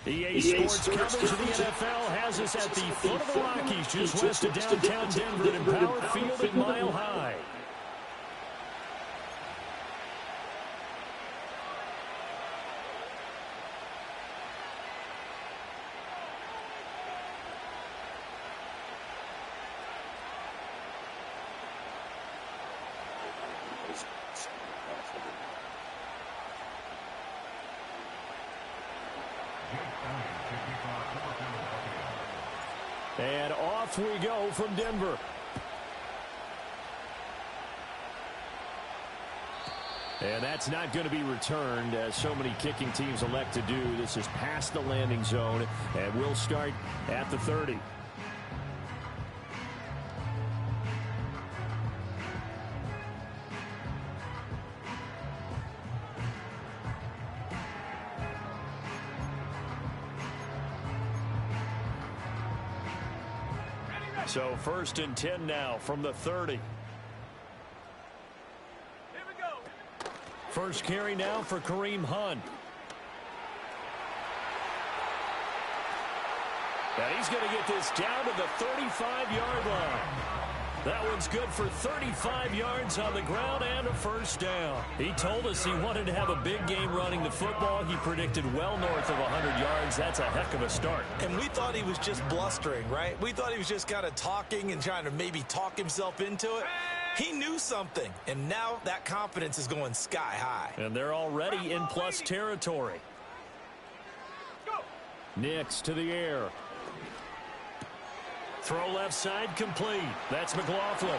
EA Sports coverage of the NFL has us at the foot of the Rockies, just west of downtown Denver at Empower Field at Mile High. And off we go from Denver. And that's not going to be returned, as so many kicking teams elect to do. This is past the landing zone, and we'll start at the 30. So 1st and 10 now from the 30. Here we go. First carry now for Kareem Hunt. And he's going to get this down to the 35-yard line. That one's good for 35 yards on the ground and a first down. He told us he wanted to have a big game running the football. He predicted well north of 100 yards. That's a heck of a start. And we thought he was just blustering, right? We thought he was just kind of talking and trying to maybe talk himself into it. He knew something, and now that confidence is going sky high. And they're already in plus territory. Nix to the air. Throw left side complete. That's McLaughlin.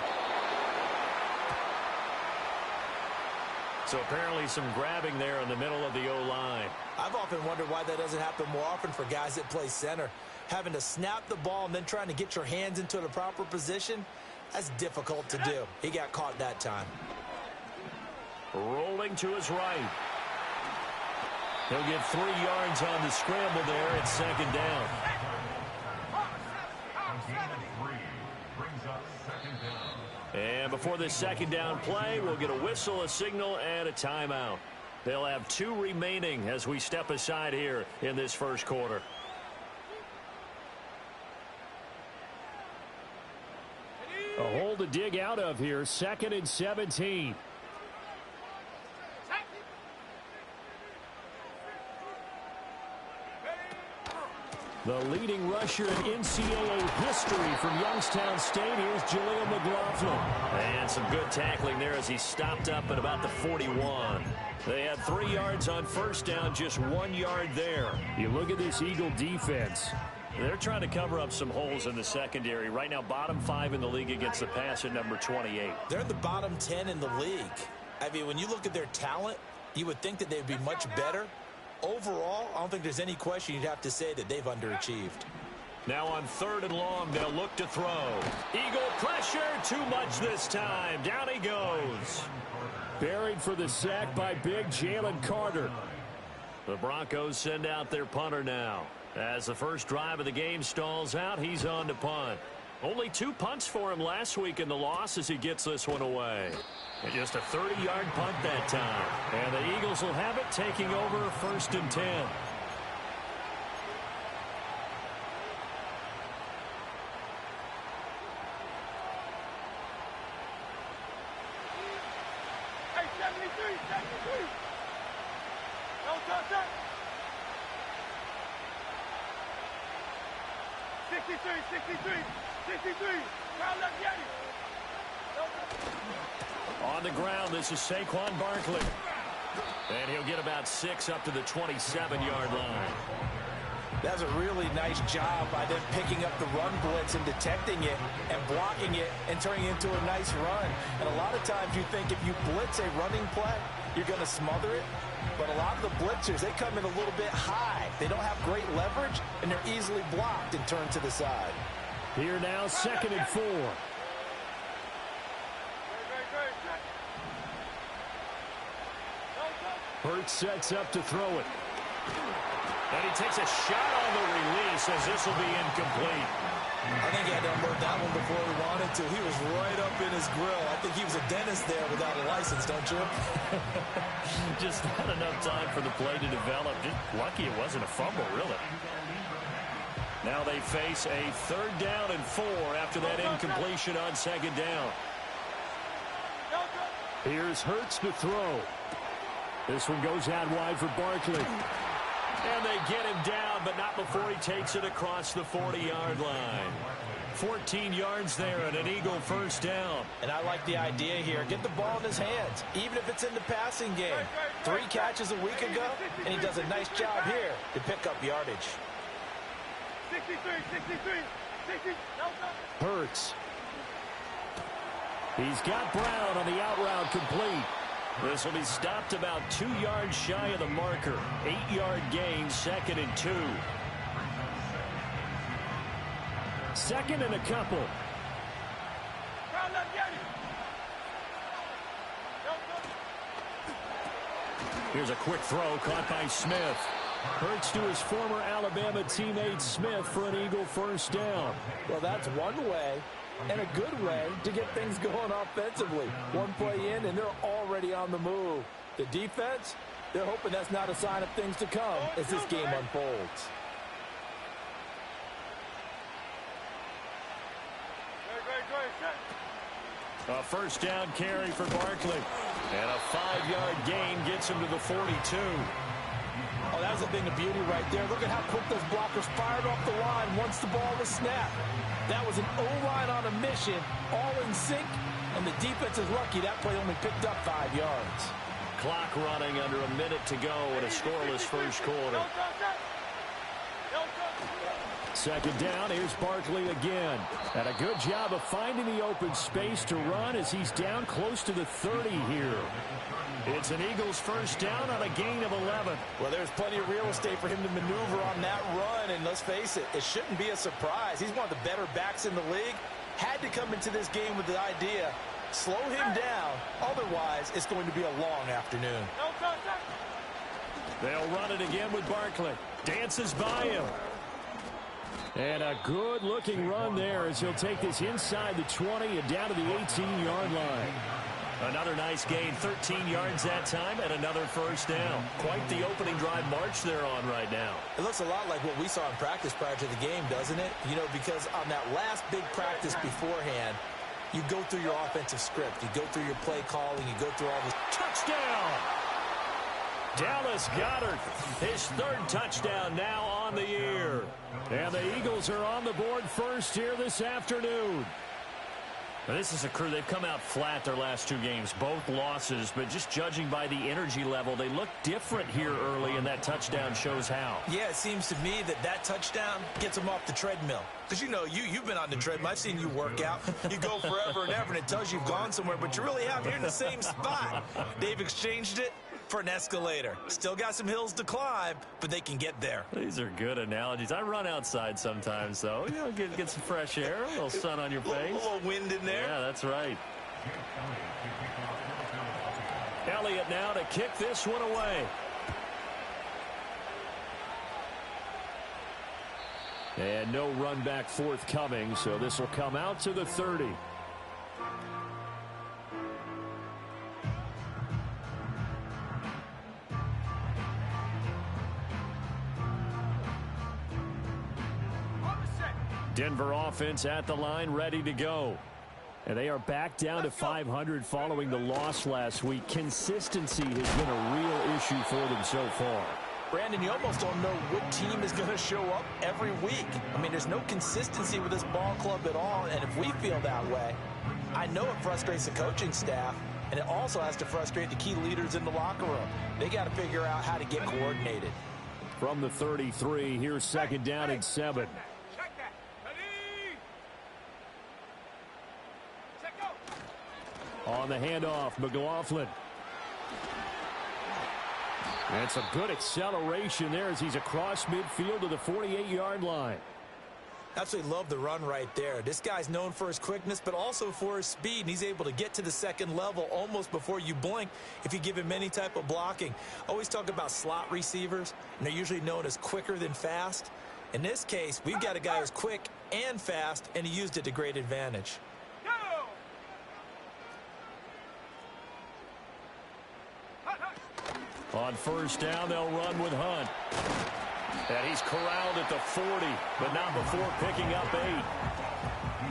So apparently some grabbing there in the middle of the O-line. I've often wondered why that doesn't happen more often for guys that play center. Having to snap the ball and then trying to get your hands into the proper position, that's difficult to do. He got caught that time. Rolling to his right. He'll get 3 yards on the scramble there at second down. And before this second down play, we'll get a whistle, a signal, and a timeout. They'll have 2 remaining as we step aside here in this first quarter. A hole to dig out of here, 2nd and 17. The leading rusher in NCAA history from Youngstown State. Here's Jaleel McLaughlin. And some good tackling there as he stopped up at about the 41. They had 3 yards on first down, just 1 yard there. You look at this Eagle defense. They're trying to cover up some holes in the secondary. Right now, bottom 5 in the league against the pass at number 28. They're in the bottom 10 in the league. I mean, when you look at their talent, you would think that they'd be much better. Overall, I don't think there's any question you'd have to say that they've underachieved. Now on 3rd and long, they'll look to throw. Eagle pressure, too much this time. Down he goes. Buried for the sack by big Jalen Carter. The Broncos send out their punter now. As the first drive of the game stalls out, he's on to punt. Only 2 punts for him last week in the loss as he gets this one away. And just a 30-yard punt that time. And the Eagles will have it, taking over 1st and 10. Hey, 73, 73. Don't touch that. 63, 63. Crown left Yeti. On the ground, this is Saquon Barkley. And he'll get about 6 up to the 27-yard line. That's a really nice job by them picking up the run blitz and detecting it and blocking it and turning it into a nice run. And a lot of times you think if you blitz a running play, you're going to smother it. But a lot of the blitzers, they come in a little bit high. They don't have great leverage, and they're easily blocked and turned to the side. Here now, 2nd and 4. Hurts sets up to throw it. And he takes a shot on the release as this will be incomplete. I think he had to unload that one before he wanted to. He was right up in his grill. I think he was a dentist there without a license, don't you? Just not enough time for the play to develop. Just lucky it wasn't a fumble, really. Now they face a 3rd down and 4 after that incompletion on 2nd down. Here's Hurts to throw. This one goes out wide for Barkley. And they get him down, but not before he takes it across the 40-yard line. 14 yards there and an Eagle 1st down. And I like the idea here. Get the ball in his hands, even if it's in the passing game. 3 catches a week ago, and he does a nice job here to pick up yardage. 63. Hurts. He's got Brown on the out route complete. This will be stopped about 2 yards shy of the marker. 8-yard gain, 2nd and 2. 2nd and a couple. Here's a quick throw caught by Smith. Hurts to his former Alabama teammate Smith for an Eagle 1st down. Well, that's one way, and a good way, to get things going offensively. One play in, and they're already on the move. The defense, they're hoping that's not a sign of things to come as this game unfolds. A 1st down carry for Barkley. And a 5-yard gain gets him to the 42. Oh, that was a thing of beauty right there. Look at how quick those blockers fired off the line once the ball was snapped. That was an O-line on a mission, all in sync, and the defense is lucky that play only picked up 5 yards. Clock running under a minute to go in a scoreless 1st quarter. 2nd down, here's Barkley again. And a good job of finding the open space to run as he's down close to the 30 here. It's an Eagles 1st down on a gain of 11. Well, there's plenty of real estate for him to maneuver on that run, and let's face it, it shouldn't be a surprise. He's one of the better backs in the league. Had to come into this game with the idea, slow him down, otherwise it's going to be a long afternoon. They'll run it again with Barkley. Dances by him. And a good-looking run there as he'll take this inside the 20 and down to the 18-yard line. Another nice gain, 13 yards that time, and another 1st down. Quite the opening drive march they're on right now. It looks a lot like what we saw in practice prior to the game, doesn't it? You know, because on that last big practice beforehand, you go through your offensive script. You go through your play calling. You go through all this. Touchdown! Dallas Goedert, his 3rd touchdown now on the year. And the Eagles are on the board first here this afternoon. Now, this is a crew, they've come out flat their last 2 games, both losses, but just judging by the energy level, they look different here early, and that touchdown shows how. Yeah, it seems to me that touchdown gets them off the treadmill. Because, you know, you've been on the treadmill. I've seen you work out. You go forever and ever, and it tells you you've gone somewhere, but you really have. You're in the same spot. They've exchanged it for an escalator. Still got some hills to climb, but they can get there. These are good analogies. I run outside sometimes, though. You know, get some fresh air, a little sun on your face. A little wind in there. Yeah, that's right. Elliott now to kick this one away. And no run back forthcoming, so this will come out to the 30. Denver offense at the line, ready to go. And they are back down to 500 following the loss last week. Consistency has been a real issue for them so far. Brandon, you almost don't know what team is going to show up every week. I mean, there's no consistency with this ball club at all, and if we feel that way, I know it frustrates the coaching staff, and it also has to frustrate the key leaders in the locker room. They got to figure out how to get coordinated. From the 33, here's 2nd down and 7. On the handoff, McLaughlin. And some good acceleration there as he's across midfield to the 48-yard line. Absolutely love the run right there. This guy's known for his quickness, but also for his speed. And he's able to get to the second level almost before you blink if you give him any type of blocking. Always talk about slot receivers, and they're usually known as quicker than fast. In this case, we've got a guy who's quick and fast, and he used it to great advantage. On first down, they'll run with Hunt. And he's corralled at the 40, but not before picking up 8.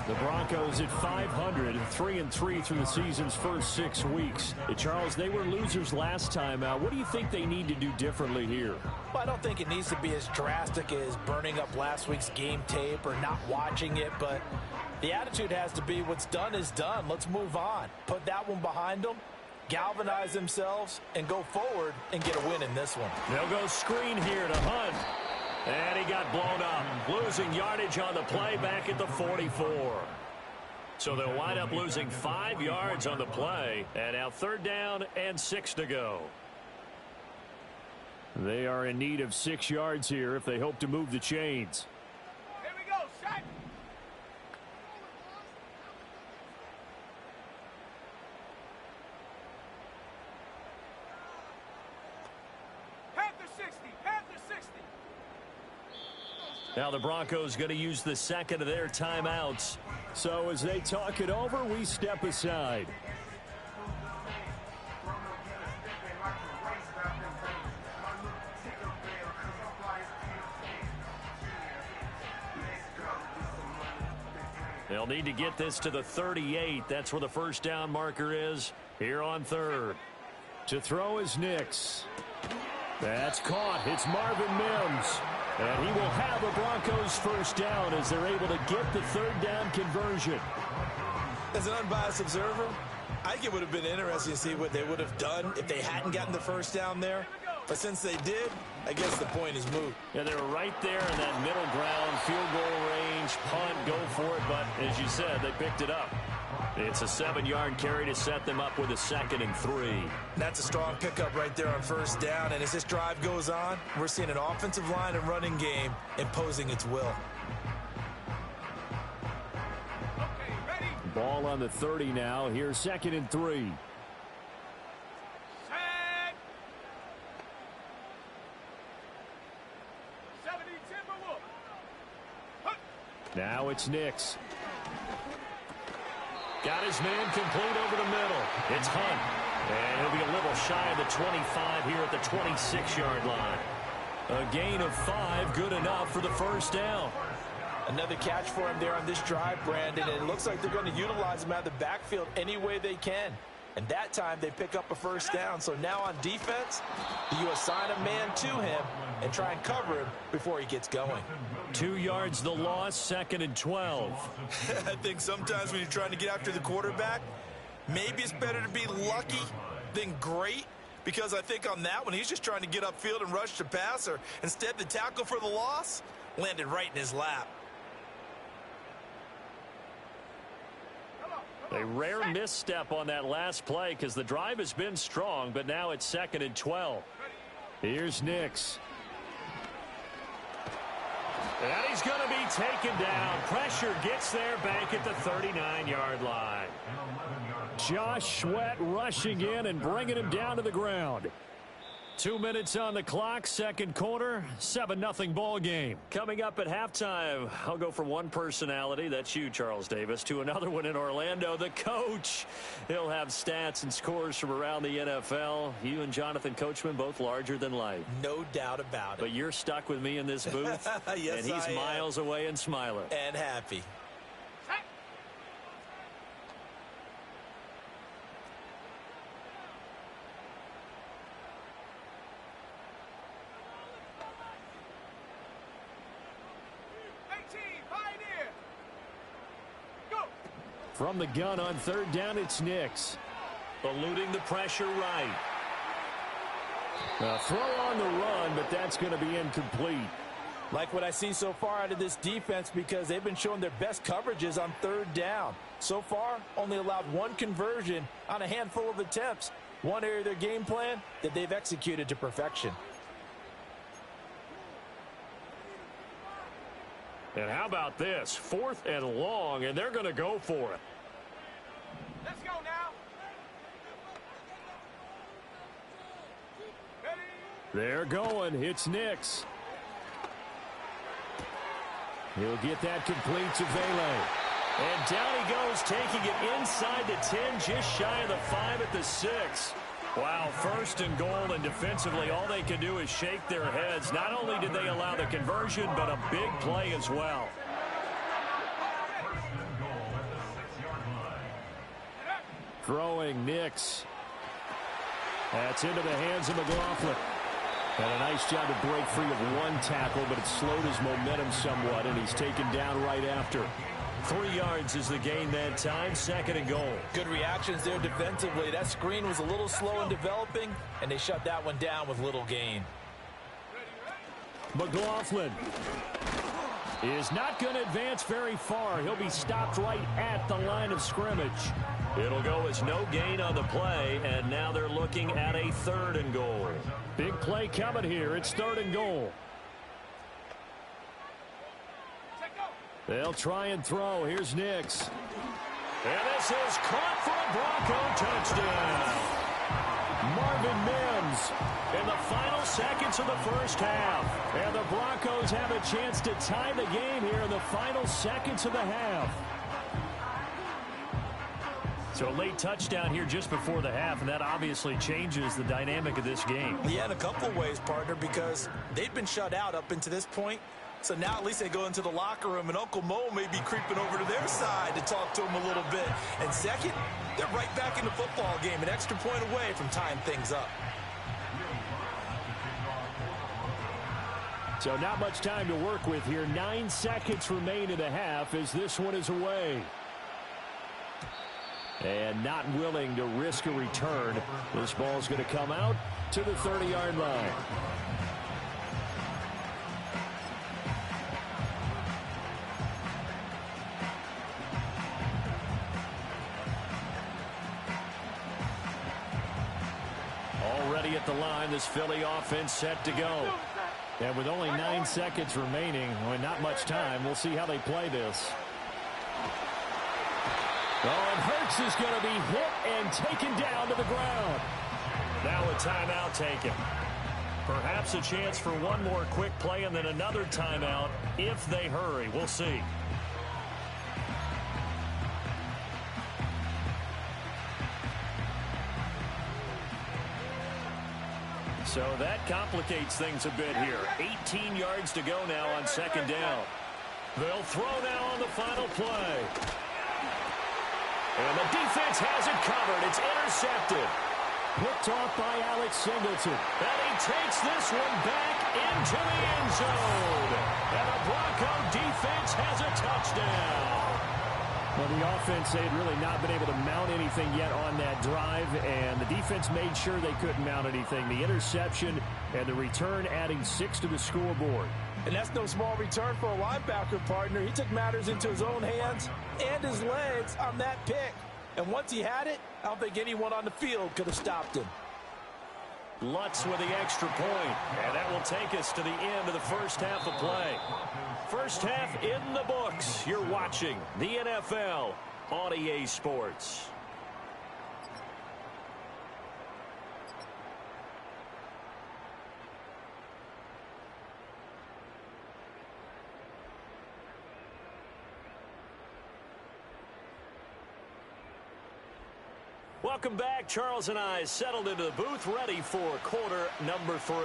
The Broncos at 500, 3-3 through the season's first 6 weeks. Hey, Charles, they were losers last time out. What do you think they need to do differently here? Well, I don't think it needs to be as drastic as burning up last week's game tape or not watching it, but the attitude has to be what's done is done. Let's move on. Put that one behind them, galvanize themselves, and go forward and get a win in this one. They'll go screen here to Hunt. And he got blown up, losing yardage on the play back at the 44. So they'll wind up losing 5 yards on the play. And now 3rd down and 6 to go. They are in need of 6 yards here if they hope to move the chains. Here we go, set. Panther 60, Panther 60. Now the Broncos going to use the second of their timeouts. So as they talk it over, we step aside. They'll need to get this to the 38. That's where the first down marker is here on 3rd. To throw is Nix. That's caught. It's Marvin Mims. And he will have the Broncos first down as they're able to get the 3rd down conversion. As an unbiased observer, I think it would have been interesting to see what they would have done if they hadn't gotten the first down there. But since they did, I guess the point is moot. Yeah, they were right there in that middle ground, field goal range, punt, go for it. But as you said, they picked it up. It's a 7-yard carry to set them up with a 2nd and 3. That's a strong pickup right there on first down. And as this drive goes on, we're seeing an offensive line and running game imposing its will. Okay, ready? Ball on the 30 now. Here's 2nd and 3. Set. 70 Timberwolf. Hunt. Now it's Nix. Got his man complete over the middle. It's Hunt. And he'll be a little shy of the 25 here at the 26-yard line. A gain of 5, good enough for the first down. Another catch for him there on this drive, Brandon, and it looks like they're going to utilize him out of the backfield any way they can. And that time they pick up a first down. So now on defense, you assign a man to him and try and cover him before he gets going. 2 yards the loss, 2nd and 12. I think sometimes when you're trying to get after the quarterback, maybe it's better to be lucky than great, because I think on that one, he's just trying to get upfield and rush the passer. Instead, the tackle for the loss landed right in his lap. A rare misstep on that last play because the drive has been strong, but now it's 2nd and 12. Here's Nix. And he's going to be taken down. Pressure gets there back at the 39-yard line. Josh Sweat rushing in and bringing him down to the ground. 2 minutes on the clock, 2nd quarter, 7-0 ball game. Coming up at halftime, I'll go from one personality, that's you, Charles Davis, to another one in Orlando, the coach. He'll have stats and scores from around the NFL. You and Jonathan Coachman, both larger than life. No doubt about it. But you're stuck with me in this booth, yes, and he's miles away and smiling. And happy. From the gun on 3rd down, it's Nix. Eluding the pressure right. A throw on the run, but that's going to be incomplete. Like what I see so far out of this defense, because they've been showing their best coverages on 3rd down. So far, only allowed 1 conversion on a handful of attempts. One area of their game plan that they've executed to perfection. And how about this? 4th and long, and they're going to go for it. Let's go now. Ready? They're going. It's Nix. He'll get that complete to Vele. And down he goes, taking it inside the 10, just shy of the 5 at the 6. Wow, 1st and goal, and defensively all they can do is shake their heads. Not only did they allow the conversion, but a big play as well. Throwing Nix. That's into the hands of McLaughlin. And a nice job to break free of one tackle, but it slowed his momentum somewhat, and he's taken down right after. 3 yards is the gain that time, 2nd and goal. Good reactions there defensively. That screen was a little slow in developing, and they shut that one down with little gain. McLaughlin is not going to advance very far. He'll be stopped right at the line of scrimmage. It'll go as no gain on the play, and now they're looking at a 3rd and goal. Big play coming here. It's 3rd and goal. They'll try and throw. Here's Nix. And this is caught for a Bronco touchdown. Marvin Mims in the final seconds of the 1st half. And the Broncos have a chance to tie the game here in the final seconds of the half. So a late touchdown here just before the half, and that obviously changes the dynamic of this game. Yeah, in a couple of ways, partner, because they've been shut out up until this point. So now at least they go into the locker room, and Uncle Mo may be creeping over to their side to talk to him a little bit. And second, they're right back in the football game, an extra point away from tying things up. So not much time to work with here. 9 seconds remain in the half as this one is away. And not willing to risk a return. This ball's going to come out to the 30-yard line. Already at the line, this Philly offense set to go. And with only 9 seconds remaining, well, not much time, we'll see how they play this. Oh, and Hurts is going to be hit and taken down to the ground. Now a timeout taken. Perhaps a chance for one more quick play and then another timeout if they hurry. We'll see. So that complicates things a bit here. 18 yards to go now on 2nd down. They'll throw now on the final play. And the defense has it covered. It's intercepted. Picked off by Alex Singleton. And he takes this one back into the end zone. And the Bronco defense has a touchdown. Well, the offense, they had really not been able to mount anything yet on that drive, and the defense made sure they couldn't mount anything. The interception and the return adding 6 to the scoreboard. And that's no small return for a linebacker, partner. He took matters into his own hands and his legs on that pick. And once he had it, I don't think anyone on the field could have stopped him. Lutz with the extra point, and that will take us to the end of the 1st half of play. 1st half in the books. You're watching the NFL on EA Sports. Welcome back. Charles and I settled into the booth, ready for quarter number 3.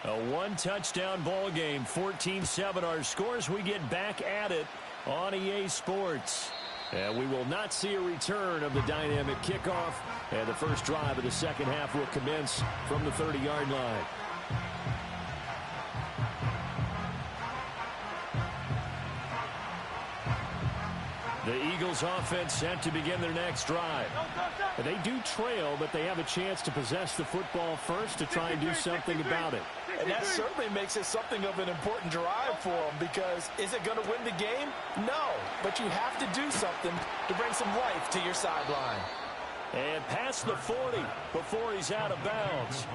A one-touchdown ball game, 14-7 our scores. We get back at it on EA Sports. And we will not see a return of the dynamic kickoff. And the first drive of the 2nd half will commence from the 30-yard line. The Eagles offense set to begin their next drive. They do trail, but they have a chance to possess the football first to try and do something about it. And that certainly makes it something of an important drive for them, because is it going to win the game? No, but you have to do something to bring some life to your sideline. And past the 40 before he's out of bounds.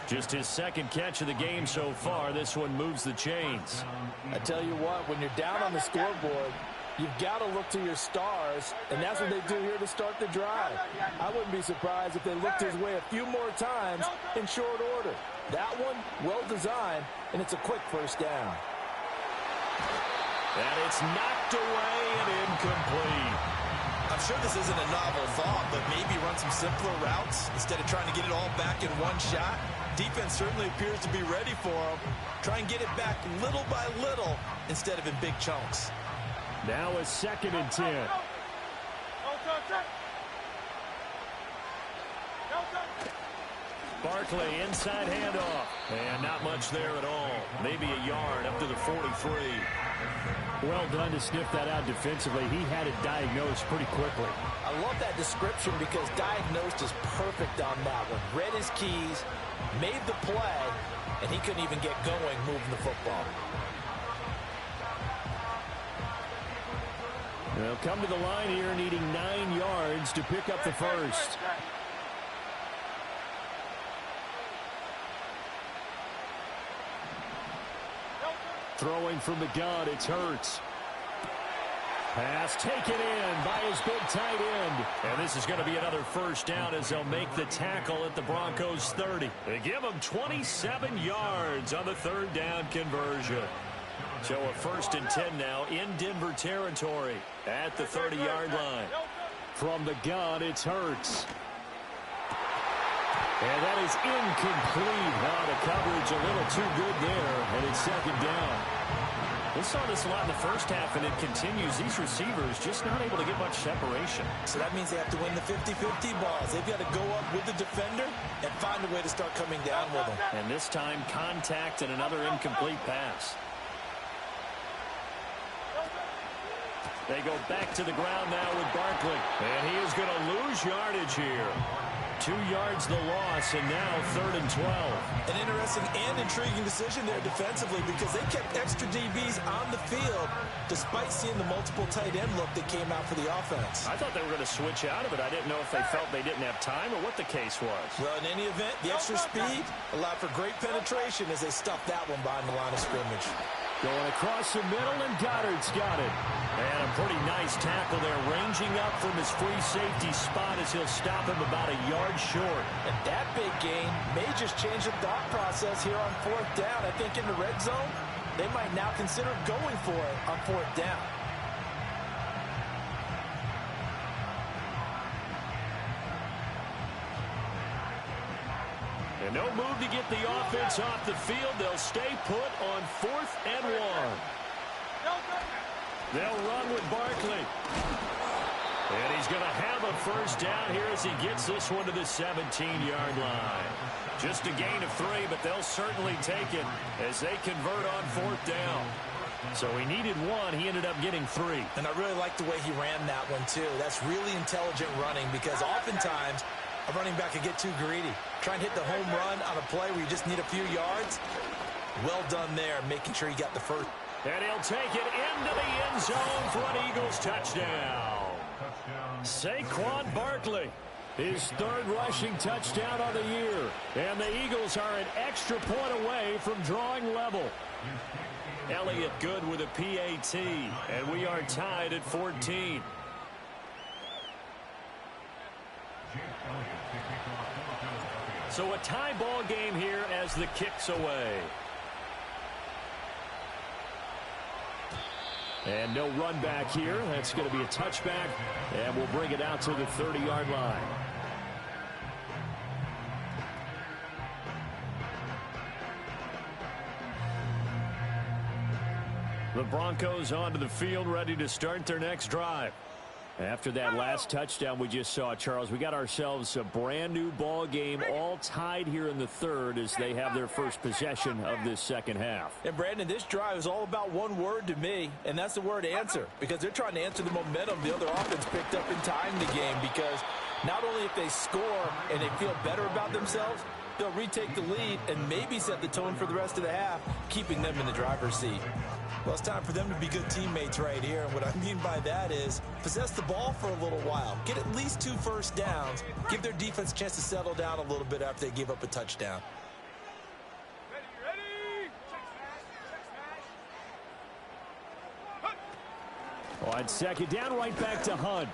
Just his second catch of the game so far. This one moves the chains. I tell you what, when you're down on the scoreboard, you've got to look to your stars, and that's what they do here to start the drive. I wouldn't be surprised if they looked his way a few more times in short order. That one, well designed, and it's a quick first down. And it's knocked away and incomplete. I'm sure this isn't a novel thought, but maybe run some simpler routes instead of trying to get it all back in one shot. Defense certainly appears to be ready for him. Try and get it back little by little instead of in big chunks. Now a 2nd and 10. Barkley inside handoff. And not much there at all. Maybe a yard up to the 43. Well done to sniff that out defensively. He had it diagnosed pretty quickly. I love that description because diagnosed is perfect on that one. Read his keys, made the play, and he couldn't even get going moving the football. They'll come to the line here needing 9 yards to pick up the first. Throwing from the gun, it's Hurts. Pass taken in by his big tight end. And this is going to be another first down as they'll make the tackle at the Broncos 30. They give them 27 yards on the 3rd down conversion. So a 1st and 10 now in Denver territory at the 30-yard line. From the gun, it's Hurts. And that is incomplete. Now the coverage a little too good there, and it's 2nd down. We saw this a lot in the first half, and it continues. These receivers just not able to get much separation. So that means they have to win the 50-50 balls. They've got to go up with the defender and find a way to start coming down with them. And this time, contact and another incomplete pass. They go back to the ground now with Barkley. And he is going to lose yardage here. 2 yards the loss, and now 3rd and 12. An interesting and intriguing decision there defensively, because they kept extra DBs on the field despite seeing the multiple tight end look that came out for the offense. I thought they were going to switch out of it. I didn't know if they felt they didn't have time or what the case was. Well, in any event, the extra speed allowed for great penetration as they stuffed that one behind the line of scrimmage. Going across the middle, and Goddard's got it. And a pretty nice tackle there, ranging up from his free safety spot as he'll stop him about a yard short. And that big gain may just change the thought process here on 4th down. I think in the red zone, they might now consider going for it on 4th down. And no move to get the offense off the field. They'll stay put on 4th and 1. They'll run with Barkley. And he's going to have a first down here as he gets this one to the 17-yard line. Just a gain of 3, but they'll certainly take it as they convert on 4th down. So he needed 1. He ended up getting 3. And I really like the way he ran that one, too. That's really intelligent running, because oftentimes a running back can get too greedy. Try and hit the home run on a play where you just need a few yards. Well done there, making sure he got the first. And he'll take it into the end zone for an Eagles touchdown. Saquon Barkley, his 3rd rushing touchdown of the year. And the Eagles are an extra point away from drawing level. Elliott good with a PAT, and we are tied at 14. So a tie ball game here as the kick's away. And no run back here. That's going to be a touchback, and we'll bring it out to the 30-yard line. The Broncos onto the field, ready to start their next drive. After that last touchdown we just saw, Charles, we got ourselves a brand new ball game, all tied here in the 3rd as they have their first possession of this 2nd half. And Brandon, this drive is all about one word to me, and that's the word answer, because they're trying to answer the momentum the other offense picked up in tying the game, because not only if they score and they feel better about themselves, they'll retake the lead and maybe set the tone for the rest of the half, keeping them in the driver's seat. Well, it's time for them to be good teammates right here. And what I mean by that is possess the ball for a little while. Get at least 2 first downs. Give their defense a chance to settle down a little bit after they give up a touchdown. Ready? On second down, right back to Hunt.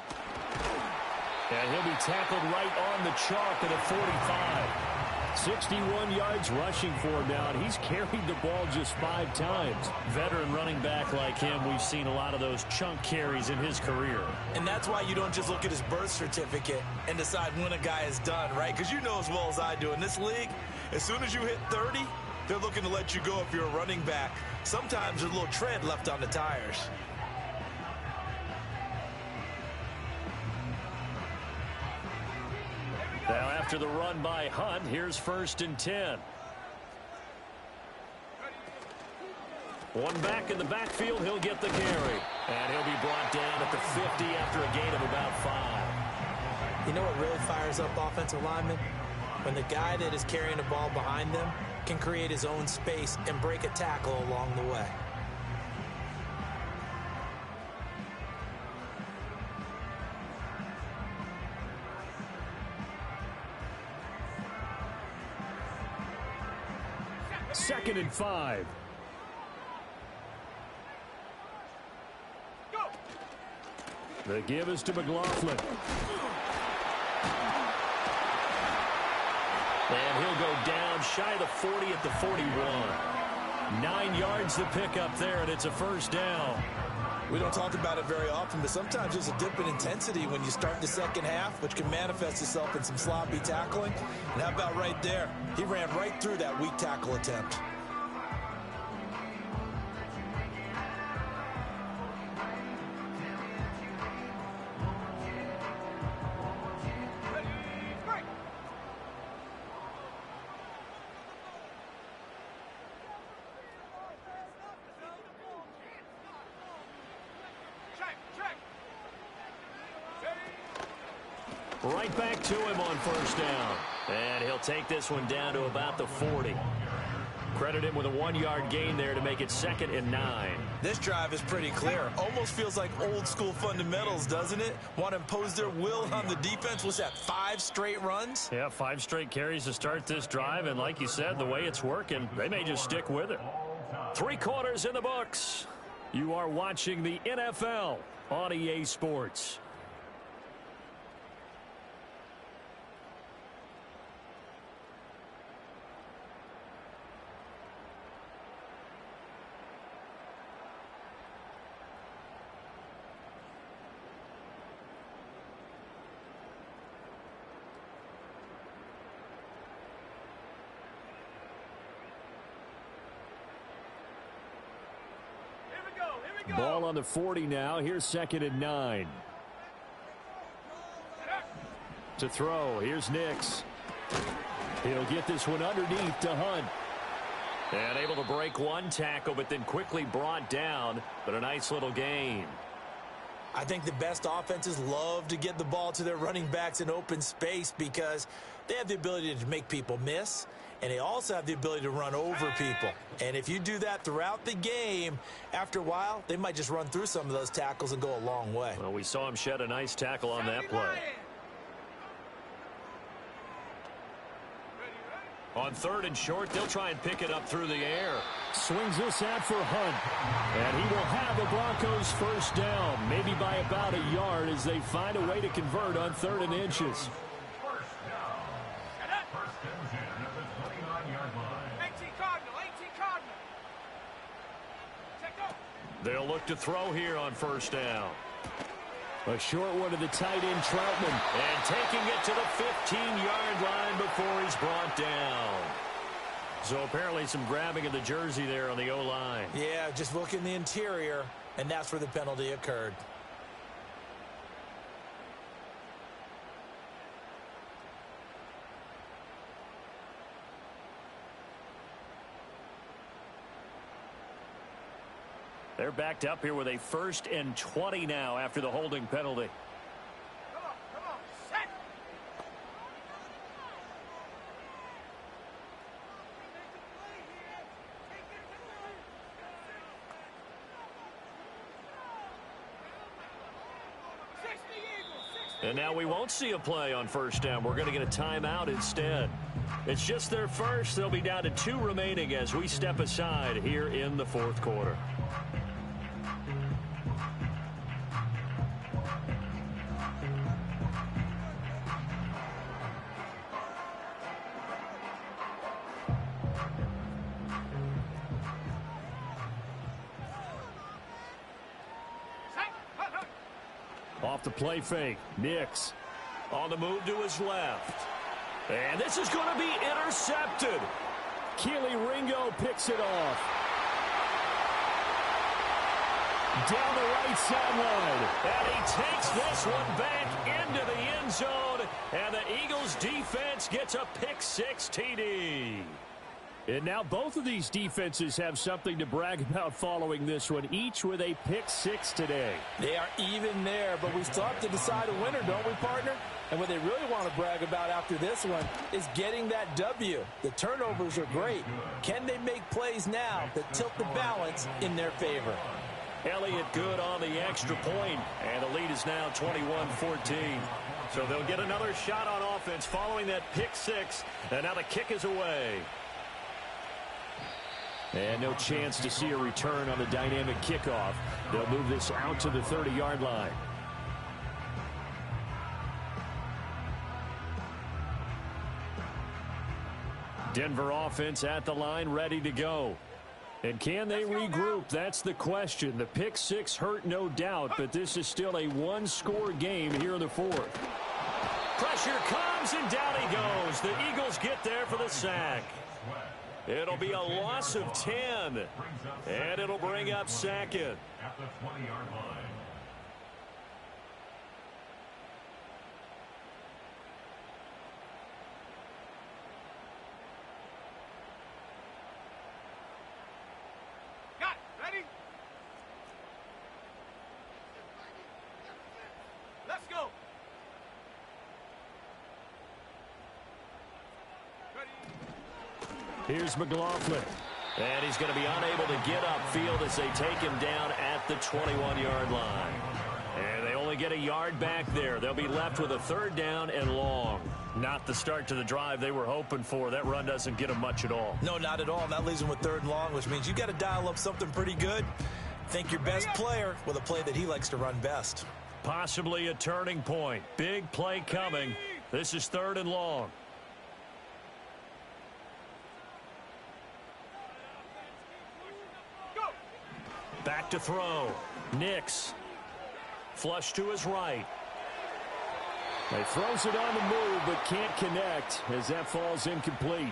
And he'll be tackled right on the chalk at a 45. 61 yards rushing for him now, and he's carried the ball just 5 times. Veteran running back like him, we've seen a lot of those chunk carries in his career. And that's why you don't just look at his birth certificate and decide when a guy is done, right? Because you know as well as I do, in this league, as soon as you hit 30, they're looking to let you go if you're a running back. Sometimes there's a little tread left on the tires. Now after the run by Hunt, here's 1st and 10. One back in the backfield, he'll get the carry. And he'll be brought down at the 50 after a gain of about 5. You know what really fires up offensive linemen? When the guy that is carrying the ball behind them can create his own space and break a tackle along the way. Second and 5. Go! The give is to McLaughlin. And he'll go down shy of the 40 at the 41. 9 yards to pick up there, and it's a 1st down. We don't talk about it very often, but sometimes there's a dip in intensity when you start the second half, which can manifest itself in some sloppy tackling. And how about right there? He ran right through that weak tackle attempt. Right back to him on 1st down. And he'll take this one down to about the 40. Credit him with a 1-yard gain there to make it 2nd and 9. This drive is pretty clear. Almost feels like old school fundamentals, doesn't it? Want to impose their will on the defense. What's that, 5 straight runs? Yeah, 5 straight carries to start this drive. And like you said, the way it's working, they may just stick with it. 3 quarters in the books. You are watching the NFL on EA Sports. Ball on the 40 now. Here's 2nd and 9. To throw. Here's Nix. He'll get this one underneath to Hunt. And able to break 1 tackle, but then quickly brought down. But a nice little gain. I think the best offenses love to get the ball to their running backs in open space because they have the ability to make people miss, and they also have the ability to run over people. And if you do that throughout the game, after a while, they might just run through some of those tackles and go a long way. Well, we saw him shed a nice tackle on that play. On 3rd and short, they'll try and pick it up through the air. Swings this out for Hunt. And he will have the Broncos 1st down, maybe by about a yard as they find a way to convert on 3rd and inches. They'll look to throw here on 1st down. A short one to the tight end, Troutman. And taking it to the 15-yard line before he's brought down. So apparently some grabbing of the jersey there on the O-line. Yeah, just look in the interior, and that's where the penalty occurred. They're backed up here with a 1st and 20 now after the holding penalty. Come on, set. And now we won't see a play on first down. We're going to get a timeout instead. It's just their first. They'll be down to 2 remaining as we step aside here in the fourth quarter. Off the play fake. Nix on the move to his left. And this is going to be intercepted. Keely Ringo picks it off. Down the right sideline. And he takes this one back into the end zone. And the Eagles defense gets a pick-6 TD. And now both of these defenses have something to brag about following this one, each with a pick-6 today. They are even there, but we still have to decide a winner, don't we, partner? And what they really want to brag about after this one is getting that W. The turnovers are great. Can they make plays now that tilt the balance in their favor? Elliott good on the extra point, and the lead is now 21-14. So they'll get another shot on offense following that pick-6, and now the kick is away. And no chance to see a return on the dynamic kickoff. They'll move this out to the 30-yard line. Denver offense at the line, ready to go. And can they regroup? That's the question. The pick-6 hurt, no doubt, but this is still a one-score game here in the fourth. Pressure comes, and down he goes. The Eagles get there for the sack. It'll be a loss of 10, and it'll bring up second. At the 20-yard line. Got it. Ready? Let's go. Here's McLaughlin. And he's going to be unable to get upfield as they take him down at the 21-yard line. And they only get a yard back there. They'll be left with a third down and long. Not the start to the drive they were hoping for. That run doesn't get them much at all. No, not at all. And that leaves them with third and long, which means you got to dial up something pretty good. Think your best player with a play that he likes to run best. Possibly a turning point. Big play coming. This is third and long. Back to throw. Nix. Flush to his right. He throws it on the move, but can't connect as that falls incomplete.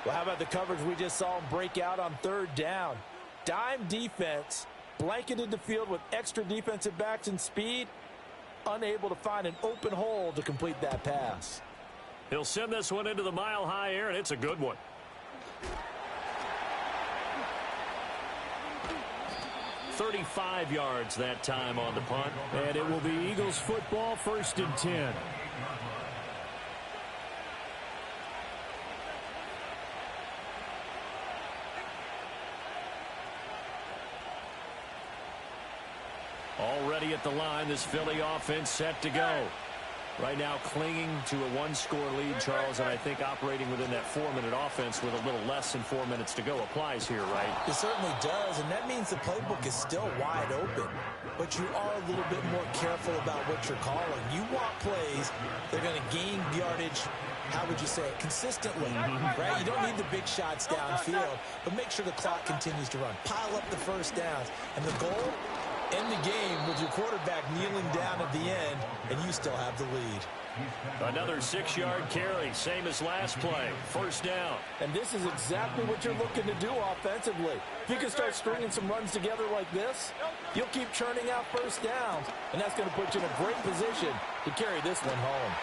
Well, how about the coverage we just saw him break out on third down? Dime defense, blanketed the field with extra defensive backs and speed, unable to find an open hole to complete that pass. He'll send this one into the mile-high air, and it's a good one. 35 yards that time on the punt. And it will be Eagles football, 1st and 10. Already at the line, this Philly offense set to go. Right now clinging to a one-score lead, Charles, and I think operating within that 4-minute offense with a little less than 4 minutes to go applies here, right? It certainly does, and that means the playbook is still wide open. But you are a little bit more careful about what you're calling. You want plays that are going to gain yardage, how would you say it, consistently, right? You don't need the big shots downfield, but make sure the clock continues to run. Pile up the first downs. And the goal? End the game with your quarterback kneeling down at the end, and you still have the lead. Another 6-yard carry, same as last play. 1st down. And this is exactly what you're looking to do offensively. If you can start stringing some runs together like this, you'll keep churning out first downs, and that's going to put you in a great position to carry this one home.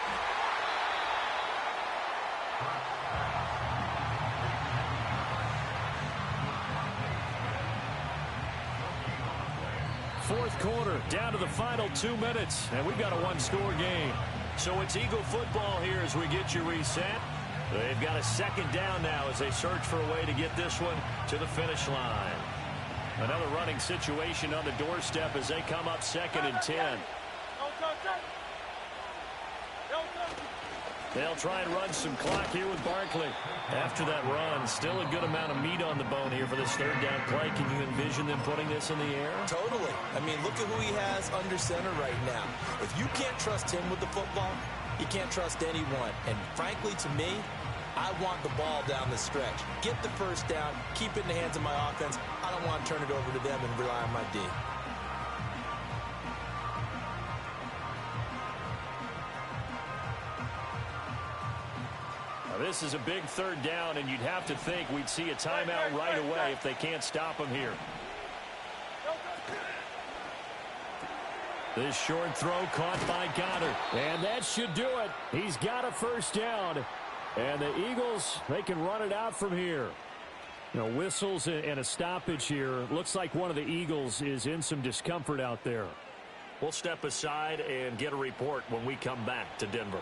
Fourth quarter, down to the final 2 minutes, and we've got a one-score game. So it's Eagle football here as we get you reset. They've got a 2nd down now as they search for a way to get this one to the finish line. Another running situation on the doorstep as they come up 2nd and 10. They'll try and run some clock here with Barkley. After that run, still a good amount of meat on the bone here for this third down play. Can you envision them putting this in the air? Totally. I mean, look at who he has under center right now. If you can't trust him with the football, you can't trust anyone. And frankly, to me, I want the ball down the stretch. Get the first down, keep it in the hands of my offense. I don't want to turn it over to them and rely on my D. This is a big third down, and you'd have to think we'd see a timeout right away if they can't stop him here. This short throw caught by Goddard. And that should do it. He's got a first down. And the Eagles, they can run it out from here. You know, whistles and a stoppage here. Looks like one of the Eagles is in some discomfort out there. We'll step aside and get a report when we come back to Denver.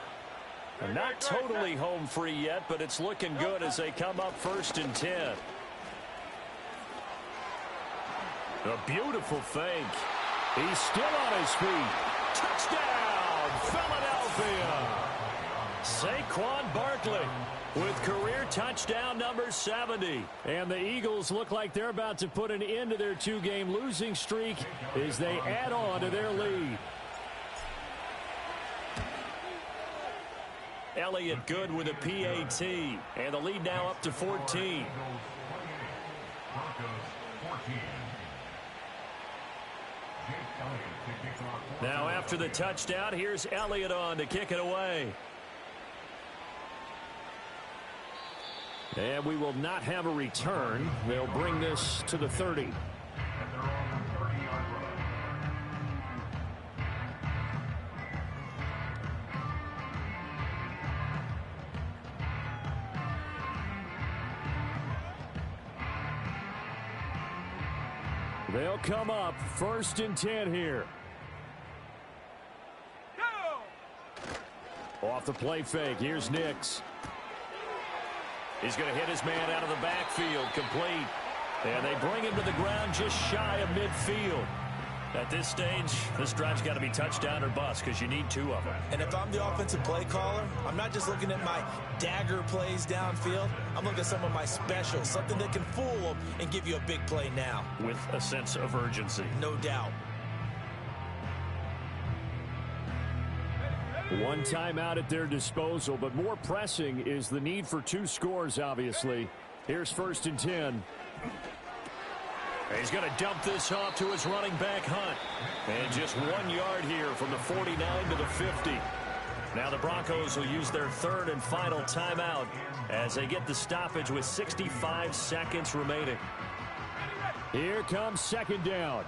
Not totally home free yet, but it's looking good as they come up 1st and 10. A beautiful fake. He's still on his feet. Touchdown, Philadelphia. Saquon Barkley with career touchdown number 70. And the Eagles look like they're about to put an end to their 2-game losing streak as they add on to their lead. Elliott good with a PAT, and the lead now up to 14. Now after the touchdown, here's Elliott on to kick it away. And we will not have a return. They'll bring this to the 30. They'll come up 1st and 10 here. Off the play fake. Here's Nix. He's going to hit his man out of the backfield. Complete. And they bring him to the ground just shy of midfield. At this stage, this drive's got to be touchdown or bust because you need 2 of them. And if I'm the offensive play caller, I'm not just looking at my dagger plays downfield. I'm looking at some of my specials, something that can fool them and give you a big play now. With a sense of urgency. No doubt. One timeout at their disposal, but more pressing is the need for 2 scores, obviously. Here's 1st and 10. He's going to dump this off to his running back, Hunt. And just 1 yard here from the 49 to the 50. Now the Broncos will use their 3rd and final timeout as they get the stoppage with 65 seconds remaining. Here comes 2nd down.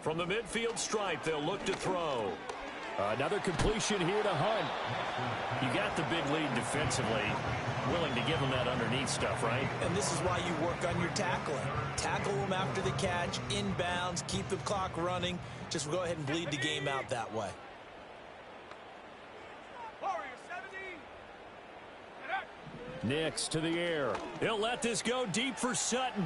From the midfield stripe, they'll look to throw. Another completion here to Hunt. You got the big lead defensively. Willing to give them that underneath stuff, right? And this is why you work on your tackling. Tackle them after the catch, inbounds, keep the clock running. Just go ahead and bleed the game out that way. Nix to the air. He'll let this go deep for Sutton.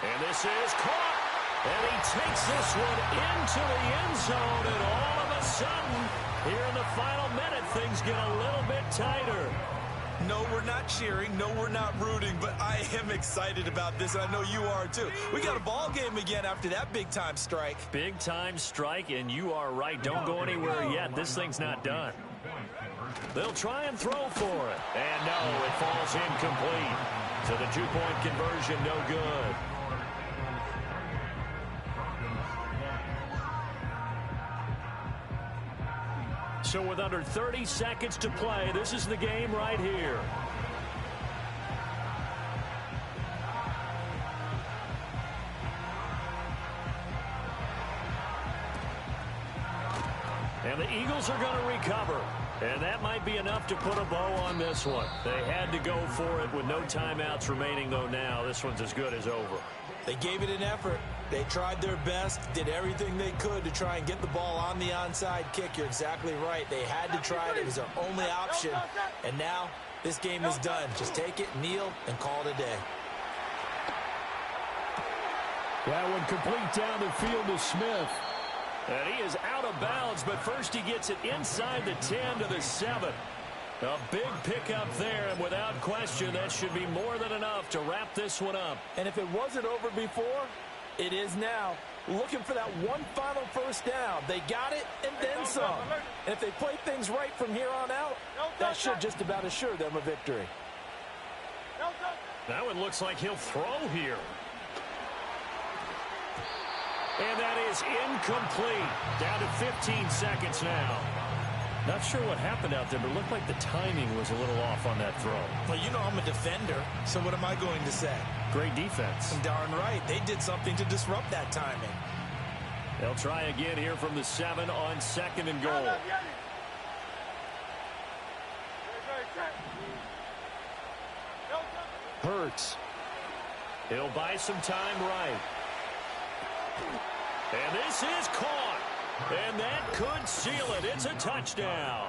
And this is caught. And he takes this one into the end zone. And all of a sudden, here in the final minute, things get a little bit tighter. No, we're not cheering. No, we're not rooting. But I am excited about this, and I know you are too. We got a ball game again after that big-time strike. Big-time strike, and you are right. Don't go anywhere yet. This thing's not done. They'll try and throw for it. And no, it falls incomplete. So the 2-point conversion, no good. So with under 30 seconds to play, this is the game right here. And the Eagles are going to recover. And that might be enough to put a bow on this one. They had to go for it with no timeouts remaining, though now this one's as good as over. They gave it an effort. They tried their best, did everything they could to try and get the ball on the onside kick. You're exactly right. They had to try it. It was their only option. And now this game is done. Just take it, kneel, and call it a day. That one complete down the field to Smith. And he is out of bounds, but first he gets it inside the 10 to the 7. A big pickup there, and without question, that should be more than enough to wrap this one up. And if it wasn't over before, it is now. Looking for that one final first down. They got it and then some. And if they play things right from here on out, that should just about assure them a victory. Now it looks like he'll throw here. And that is incomplete. Down to 15 seconds now. Not sure what happened out there, but it looked like the timing was a little off on that throw. Well, you know I'm a defender, so what am I going to say? Great defense. Darn right. They did something to disrupt that timing. They'll try again here from the 7 on 2nd and goal. Hurts. He'll buy some time right. And this is caught. And that could seal it. It's a touchdown.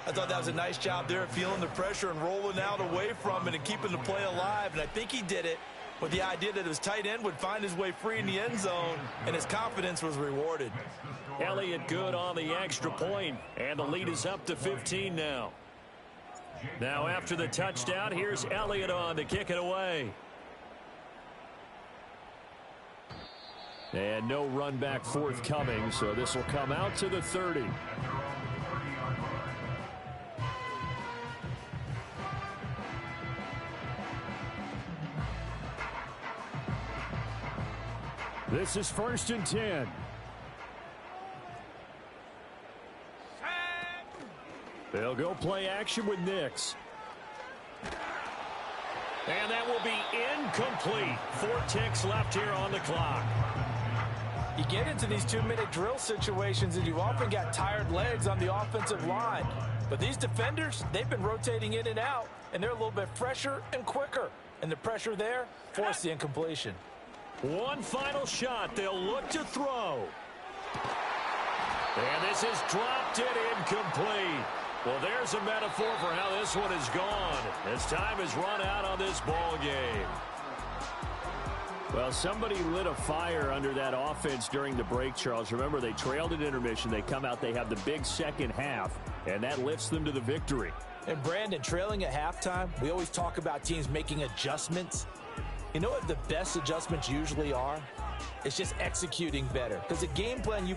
I thought that was a nice job there, feeling the pressure and rolling out away from it and keeping the play alive. And I think he did it with the idea that his tight end would find his way free in the end zone, and his confidence was rewarded. Elliott good on the extra point, and the lead is up to 15 now. Now after the touchdown, here's Elliott on to kick it away. And no run back forthcoming, so this will come out to the 30. This is 1st and 10. They'll go play action with Nix. And that will be incomplete. 4 ticks left here on the clock. You get into these 2-minute drill situations, and you've often got tired legs on the offensive line. But these defenders, they've been rotating in and out, and they're a little bit fresher and quicker. And the pressure there forced the incompletion. One final shot. They'll look to throw. And this is dropped it incomplete. Well, there's a metaphor for how this one is gone. As time has run out on this ball game. Well, somebody lit a fire under that offense during the break, Charles. Remember, they trailed at intermission. They come out, they have the big second half, and that lifts them to the victory. And, Brandon, trailing at halftime, we always talk about teams making adjustments. You know what the best adjustments usually are? It's just executing better. Because the game plan you